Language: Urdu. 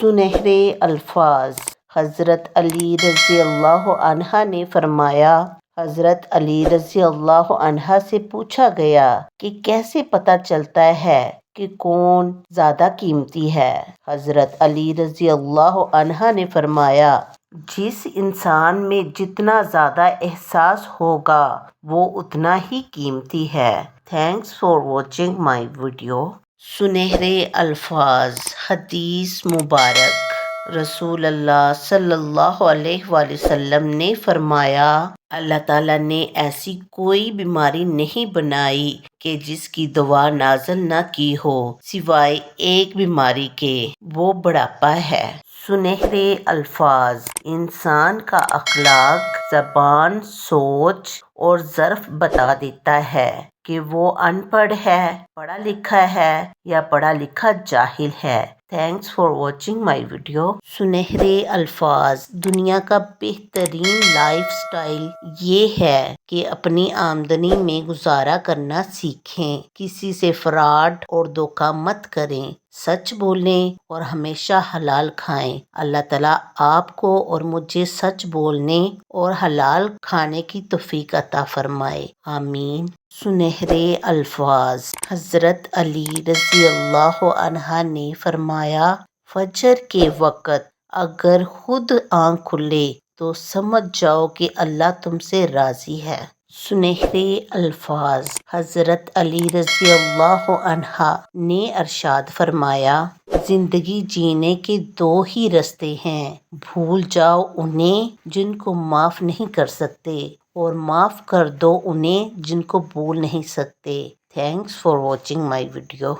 سنہرے الفاظ۔ حضرت علی رضی اللہ عنہ نے فرمایا، حضرت علی رضی اللہ عنہ سے پوچھا گیا کہ کیسے پتہ چلتا ہے کہ کون زیادہ قیمتی ہے؟ حضرت علی رضی اللہ عنہ نے فرمایا، جس انسان میں جتنا زیادہ احساس ہوگا وہ اتنا ہی قیمتی ہے۔ Thanks for watching my video. سنہرے الفاظ۔ حدیث مبارک۔ رسول اللہ صلی اللہ علیہ وآلہ وسلم نے فرمایا، اللہ تعالیٰ نے ایسی کوئی بیماری نہیں بنائی کہ جس کی دوا نازل نہ کی ہو سوائے ایک بیماری کے، وہ بڑھاپا ہے۔ سنہرے الفاظ۔ انسان کا اخلاق، زبان، سوچ اور ظرف بتا دیتا ہے کہ وہ ان پڑھ ہے، پڑھا لکھا ہے یا پڑھا لکھا جاہل ہے۔ Thanks for watching my video. سنہرے الفاظ۔ دنیا کا بہترین لائف سٹائل یہ ہے کہ اپنی آمدنی میں گزارا کرنا سیکھیں، کسی سے فراڈ اور دھوکہ مت کریں، سچ بولیں اور ہمیشہ حلال کھائیں۔ اللہ تعالیٰ آپ کو اور مجھے سچ بولنے اور حلال کھانے کی توفیق عطا فرمائے، آمین۔ سنہرے الفاظ۔ حضرت علی رضی اللہ عنہ نے فرمایا، فجر کے وقت اگر خود آنکھ کھلے تو سمجھ جاؤ کہ اللہ تم سے راضی ہے۔ سنہرے الفاظ۔ حضرت علی رضی اللہ عنہ نے ارشاد فرمایا، زندگی جینے کے دو ہی راستے ہیں، بھول جاؤ انہیں جن کو معاف نہیں کر سکتے اور معاف کر دو انہیں جن کو بھول نہیں سکتے۔ Thanks for watching my video.